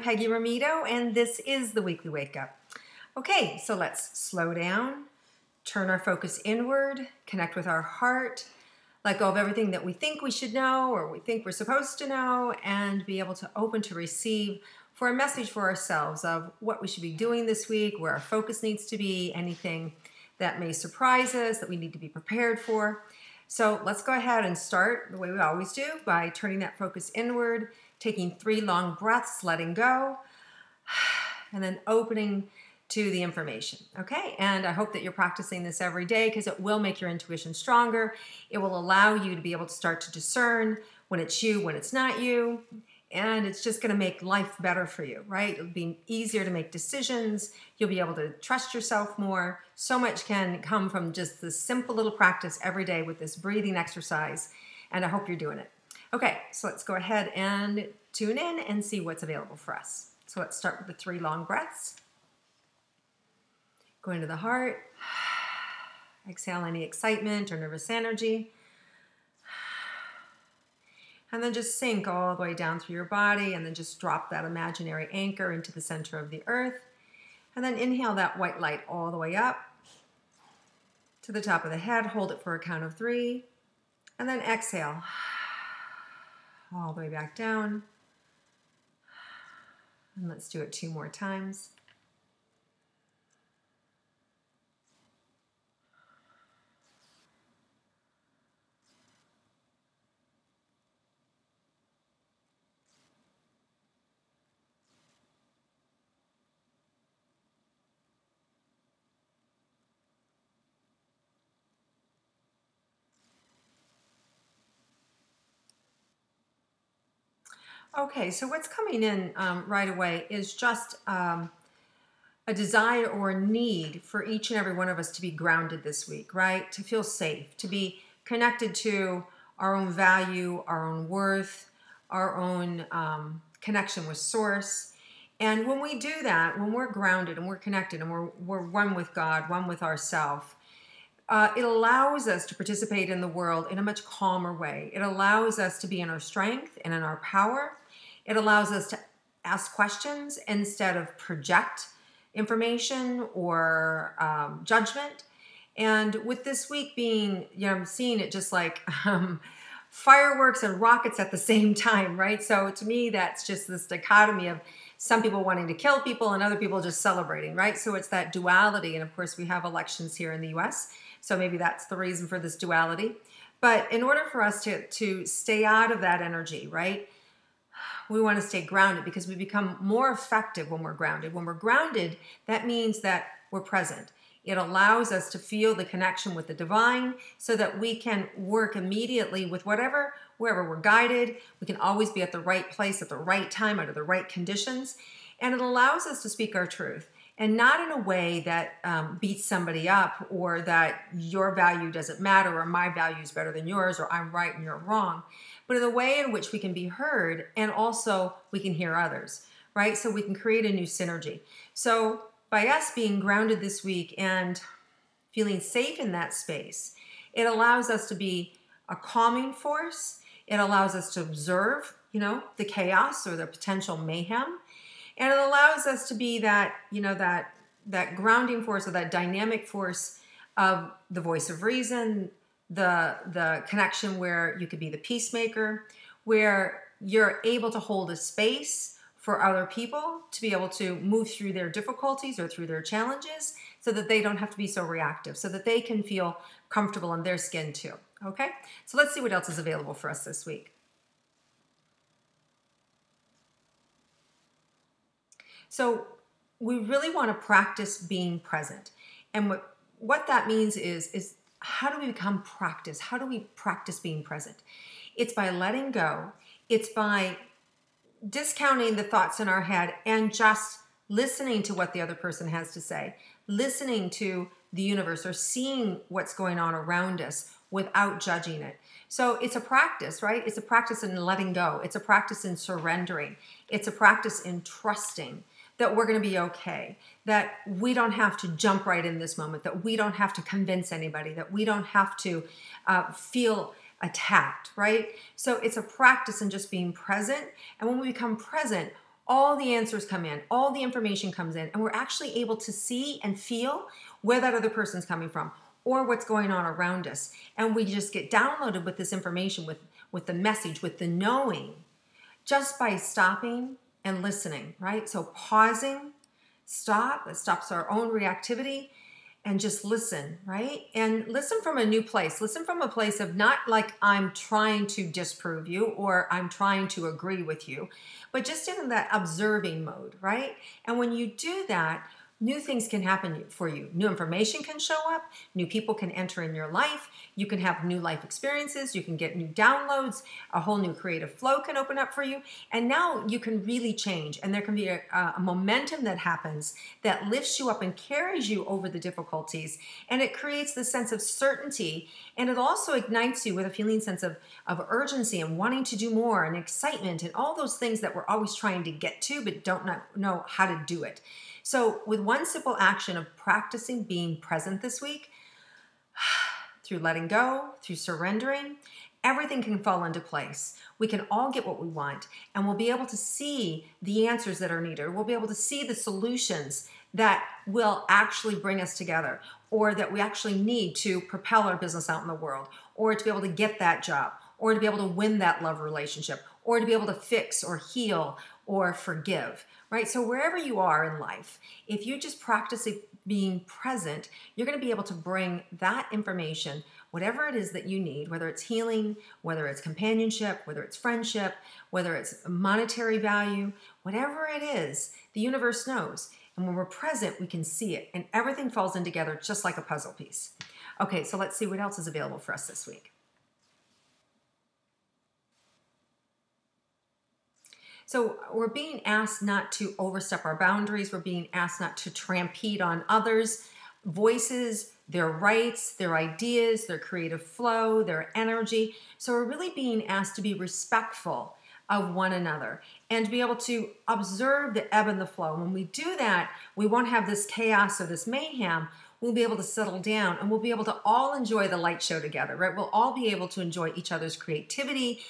Peggy Rometo, and this is the Weekly Wake Up. Okay, so let's slow down, turn our focus inward, connect with our heart, let go of everything that we think we should know or we think we're supposed to know, and be able to open to receive for a message for ourselves of what we should be doing this week, where our focus needs to be, anything that may surprise us that we need to be prepared for. So let's go ahead and start the way we always do by turning that focus inward, taking 3 long breaths, letting go, and then opening to the information. Okay, and I hope that you're practicing this every day because it will make your intuition stronger. It will allow you to be able to start to discern when it's you, when it's not you, and it's just going to make life better for you, right? It'll be easier to make decisions. You'll be able to trust yourself more. So much can come from just this simple little practice every day with this breathing exercise, and I hope you're doing it. Okay, so let's go ahead and tune in and see what's available for us. So let's start with the 3 long breaths. Go into the heart. Exhale any excitement or nervous energy. And then just sink all the way down through your body, and then just drop that imaginary anchor into the center of the earth. And then inhale that white light all the way up to the top of the head. Hold it for a count of 3. And then exhale all the way back down. And let's do it 2 more times. Okay, so what's coming in right away is just a desire or a need for each and every one of us to be grounded this week, right? To feel safe, to be connected to our own value, our own worth, our own connection with source. And when we do that, when we're grounded and we're connected and we're one with God, one with ourselves, it allows us to participate in the world in a much calmer way. It allows us to be in our strength and in our power. It allows us to ask questions instead of project information or judgment. And with this week being, I'm seeing it just like fireworks and rockets at the same time, right? So to me, that's just this dichotomy of some people wanting to kill people and other people just celebrating, right? So it's that duality. And of course, we have elections here in the US. So maybe that's the reason for this duality. But in order for us to stay out of that energy, right? We want to stay grounded because we become more effective when we're grounded. When we're grounded, that means that we're present. It allows us to feel the connection with the divine so that we can work immediately with wherever we're guided. We can always be at the right place at the right time under the right conditions. And it allows us to speak our truth. And not in a way that beats somebody up or that your value doesn't matter or my value is better than yours or I'm right and you're wrong, but in a way in which we can be heard and also we can hear others, right? So we can create a new synergy. So by us being grounded this week and feeling safe in that space, it allows us to be a calming force. It allows us to observe, the chaos or the potential mayhem. And it allows us to be that, that grounding force or that dynamic force of the voice of reason, the connection where you could be the peacemaker, where you're able to hold a space for other people to be able to move through their difficulties or through their challenges so that they don't have to be so reactive, so that they can feel comfortable in their skin too. Okay? So let's see what else is available for us this week. So we really want to practice being present. And what that means is how do we become practice? How do we practice being present? It's by letting go. It's by discounting the thoughts in our head and just listening to what the other person has to say, listening to the universe or seeing what's going on around us without judging it. So it's a practice, right? It's a practice in letting go. It's a practice in surrendering. It's a practice in trusting that we're going to be okay, that we don't have to jump right in this moment, that we don't have to convince anybody, that we don't have to feel attacked, right? So it's a practice in just being present. And when we become present, all the answers come in, all the information comes in, and we're actually able to see and feel where that other person's coming from or what's going on around us. And we just get downloaded with this information, with the message, with the knowing, just by stopping and listening, right? So pausing, stop, it stops our own reactivity, and just listen, right? And listen from a new place. Listen from a place of not like I'm trying to disprove you or I'm trying to agree with you, but just in that observing mode, right? And when you do that, new things can happen for you. New information can show up. New people can enter in your life. You can have new life experiences. You can get new downloads. A whole new creative flow can open up for you. And now you can really change. And there can be a momentum that happens that lifts you up and carries you over the difficulties. And it creates this sense of certainty. And it also ignites you with a feeling sense of urgency and wanting to do more and excitement and all those things that we're always trying to get to but don't know how to do it. So with one simple action of practicing being present this week, through letting go, through surrendering, everything can fall into place. We can all get what we want, and we'll be able to see the answers that are needed. We'll be able to see the solutions that will actually bring us together, or that we actually need to propel our business out in the world, or to be able to get that job, or to be able to win that love relationship, or to be able to fix or heal or forgive, right? So wherever you are in life, if you just practice being present, you're going to be able to bring that information, whatever it is that you need, whether it's healing, whether it's companionship, whether it's friendship, whether it's monetary value, whatever it is, the universe knows. And when we're present, we can see it, and everything falls in together just like a puzzle piece. Okay, so let's see what else is available for us this week. So we're being asked not to overstep our boundaries. We're being asked not to trampede on others' voices, their rights, their ideas, their creative flow, their energy. So we're really being asked to be respectful of one another and to be able to observe the ebb and the flow. When we do that, we won't have this chaos or this mayhem. We'll be able to settle down, and we'll be able to all enjoy the light show together, right? We'll all be able to enjoy each other's creativity,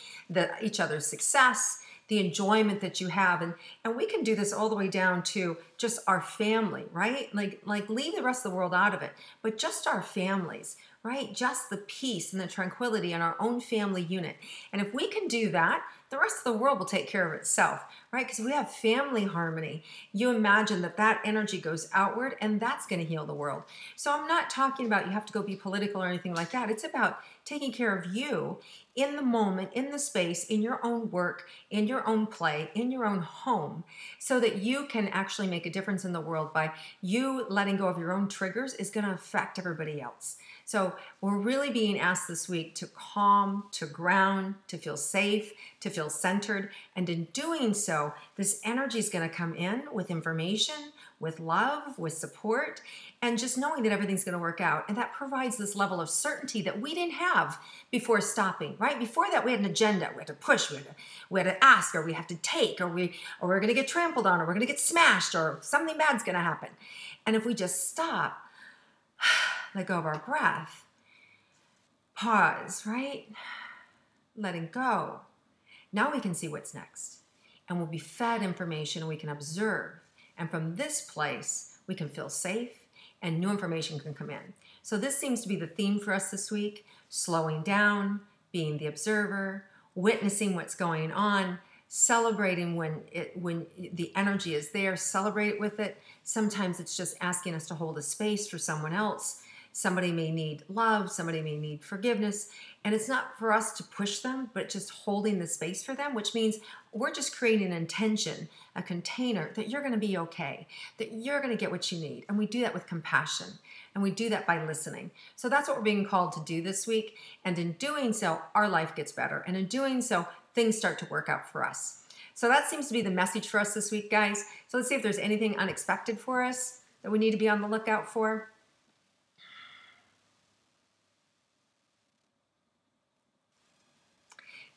each other's success, the enjoyment that you have. And we can do this all the way down to just our family, right? Like leave the rest of the world out of it, but just our families, right? Just the peace and the tranquility in our own family unit. And if we can do that, the rest of the world will take care of itself, right? Because we have family harmony. You imagine that energy goes outward, and that's going to heal the world. So I'm not talking about you have to go be political or anything like that. It's about taking care of you in the moment, in the space, in your own work, in your own play, in your own home, so that you can actually make a difference in the world by you letting go of your own triggers is going to affect everybody else. So we're really being asked this week to calm, to ground, to feel safe, to feel centered. And in doing so, this energy is going to come in with information, with love, with support, and just knowing that everything's going to work out. And that provides this level of certainty that we didn't have before stopping, right? Before that, we had an agenda. We had to push, we had to ask, or we have to take, or we're going to get trampled on, or we're going to get smashed, or something bad's going to happen. And if we just stop, let go of our breath, pause, right? Letting go. Now we can see what's next. And we'll be fed information, and we can observe. And from this place, we can feel safe, and new information can come in. So this seems to be the theme for us this week: slowing down, being the observer, witnessing what's going on, celebrating when the energy is there, celebrate it with it. Sometimes it's just asking us to hold a space for someone else. Somebody may need love, somebody may need forgiveness, and it's not for us to push them, but just holding the space for them, which means we're just creating an intention, a container that you're going to be okay, that you're going to get what you need. And we do that with compassion, and we do that by listening. So that's what we're being called to do this week, and in doing so, our life gets better, and in doing so, things start to work out for us. So that seems to be the message for us this week, guys. So let's see if there's anything unexpected for us that we need to be on the lookout for.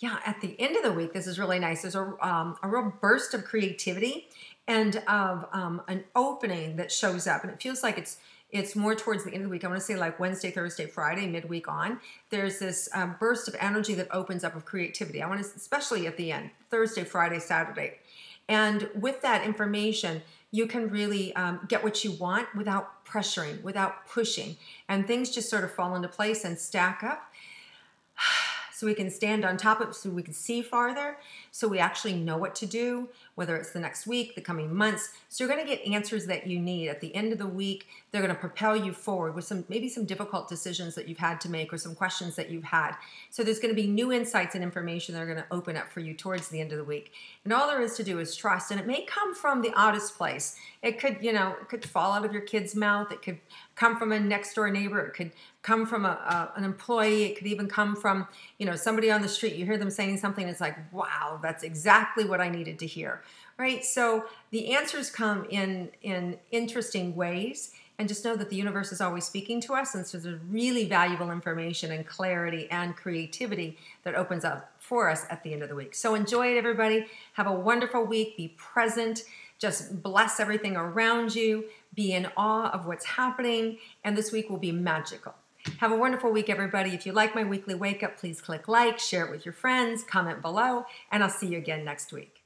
Yeah, at the end of the week, this is really nice. There's a real burst of creativity and of an opening that shows up. And it feels like it's more towards the end of the week. I want to say like Wednesday, Thursday, Friday, midweek on. There's this burst of energy that opens up of creativity. I want to, especially at the end, Thursday, Friday, Saturday. And with that information, you can really get what you want without pressuring, without pushing. And things just sort of fall into place and stack up. So we can stand on top of it, so we can see farther, so we actually know what to do, whether it's the next week, the coming months. So you're going to get answers that you need at the end of the week. They're going to propel you forward with maybe some difficult decisions that you've had to make, or some questions that you've had. So there's going to be new insights and information that are going to open up for you towards the end of the week. And all there is to do is trust. And it may come from the oddest place. It could, it could fall out of your kid's mouth. It could come from a next door neighbor. It could come from an employee. It could even come from, somebody on the street. You hear them saying something, it's like, wow, that's exactly what I needed to hear, right? So the answers come in interesting ways, and just know that the universe is always speaking to us, and so there's really valuable information and clarity and creativity that opens up for us at the end of the week. So enjoy it, everybody. Have a wonderful week. Be present. Just bless everything around you. Be in awe of what's happening, and this week will be magical. Have a wonderful week, everybody. If you like my weekly wake up, please click like, share it with your friends, comment below, and I'll see you again next week.